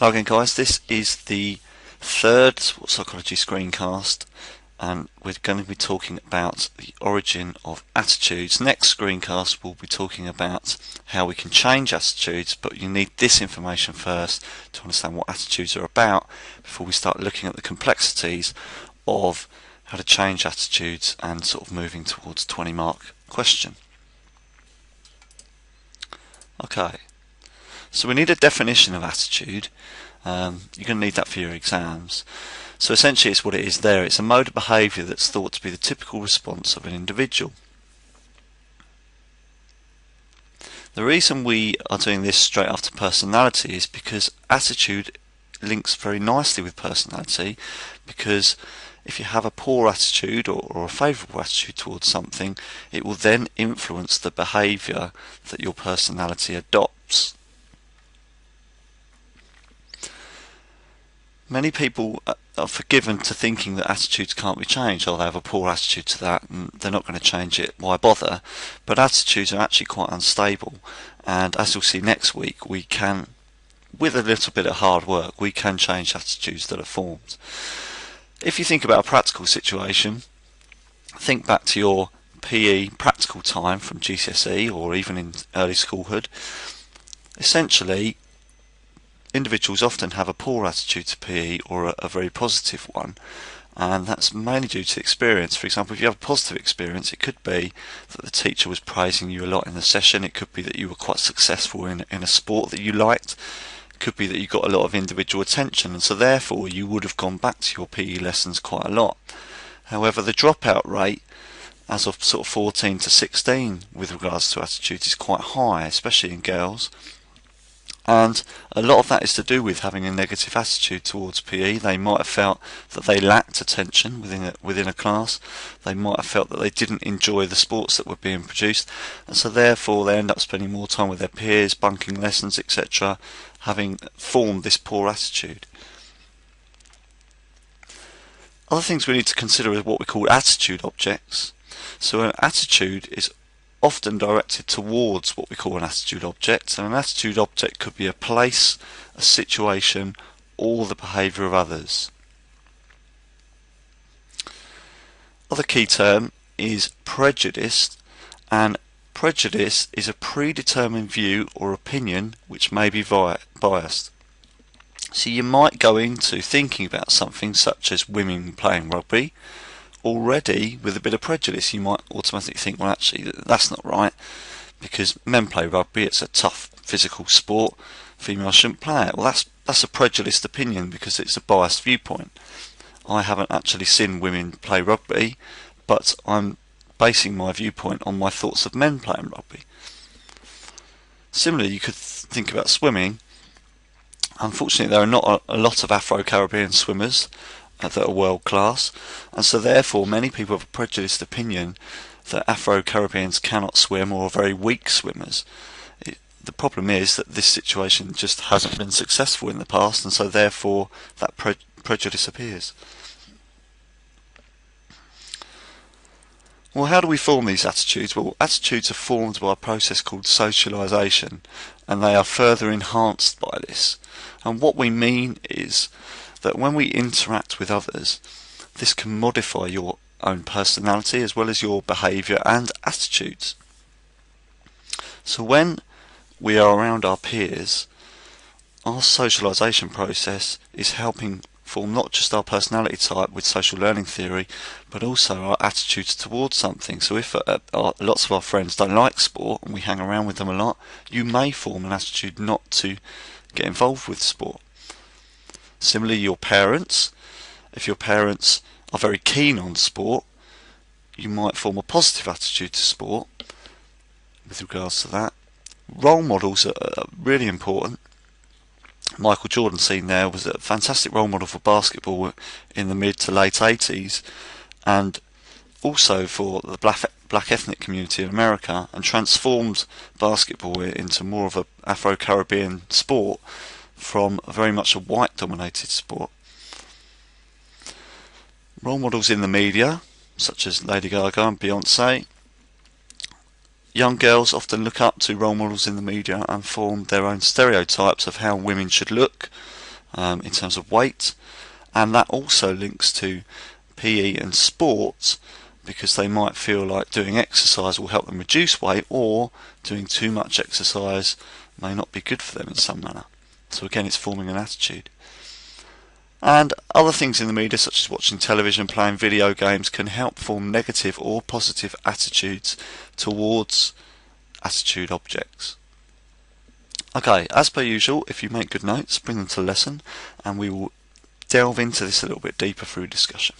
Hello again guys, this is the third sports psychology screencast and we're going to be talking about the origin of attitudes. Next screencast we'll be talking about how we can change attitudes, but you need this information first to understand what attitudes are about before we start looking at the complexities of how to change attitudes and sort of moving towards a 20-mark question. Okay. So we need a definition of attitude. You're going to need that for your exams. So essentially it's what it is there. It's a mode of behaviour that's thought to be the typical response of an individual. The reason we are doing this straight after personality is because attitude links very nicely with personality, because if you have a poor attitude or a favourable attitude towards something, it will then influence the behaviour that your personality adopts. Many people are forgiven to thinking that attitudes can't be changed. Oh, they have a poor attitude to that and they're not going to change it, why bother? But attitudes are actually quite unstable, and as you'll see next week, we can, with a little bit of hard work, we can change attitudes that are formed. If you think about a practical situation, think back to your PE practical time from GCSE or even in early schoolhood. Essentially, individuals often have a poor attitude to PE or a very positive one, and that's mainly due to experience. For example, if you have a positive experience, it could be that the teacher was praising you a lot in the session. It could be that you were quite successful in a sport that you liked. It could be that you got a lot of individual attention, and so therefore you would have gone back to your PE lessons quite a lot. However, the dropout rate as of sort of 14 to 16 with regards to attitudes is quite high, especially in girls. And a lot of that is to do with having a negative attitude towards PE. They might have felt that they lacked attention within a class. They might have felt that they didn't enjoy the sports that were being produced, and so therefore they end up spending more time with their peers, bunking lessons, etc., having formed this poor attitude. Other things we need to consider are what we call attitude objects. So an attitude is often directed towards what we call an attitude object, and an attitude object could be a place, a situation, or the behaviour of others. Other key term is prejudice, and prejudice is a predetermined view or opinion which may be biased. So you might go into thinking about something such as women playing rugby already with a bit of prejudice. You might automatically think, well, actually that's not right, because men play rugby, it's a tough physical sport, females shouldn't play it. Well, that's a prejudiced opinion because it's a biased viewpoint. I haven't actually seen women play rugby, but I'm basing my viewpoint on my thoughts of men playing rugby. Similarly, you could think about swimming. Unfortunately, there are not a lot of Afro-Caribbean swimmers that are world class, and so therefore many people have a prejudiced opinion that Afro-Caribbeans cannot swim or are very weak swimmers. The problem is that this situation just hasn't been successful in the past, and so therefore that prejudice appears. Well, how do we form these attitudes? Well, attitudes are formed by a process called socialisation, and they are further enhanced by this. And what we mean is that when we interact with others, this can modify your own personality as well as your behaviour and attitudes. So when we are around our peers, our socialisation process is helping form not just our personality type with social learning theory, but also our attitudes towards something. So if lots of our friends don't like sport and we hang around with them a lot, you may form an attitude not to get involved with sport. Similarly, your parents, if your parents are very keen on sport, you might form a positive attitude to sport with regards to that. Role models are really important. Michael Jordan, seen there, was a fantastic role model for basketball in the mid to late 80s, and also for the black ethnic community in America, and transformed basketball into more of an Afro-Caribbean sport from very much a white-dominated sport. Role models in the media, such as Lady Gaga and Beyonce. Young girls often look up to role models in the media and form their own stereotypes of how women should look, in terms of weight, and that also links to PE and sports, because they might feel like doing exercise will help them reduce weight, or doing too much exercise may not be good for them in some manner. So again, it's forming an attitude. And other things in the media, such as watching television, playing video games, can help form negative or positive attitudes towards attitude objects. Okay, as per usual, if you make good notes, bring them to the lesson, and we will delve into this a little bit deeper through discussion.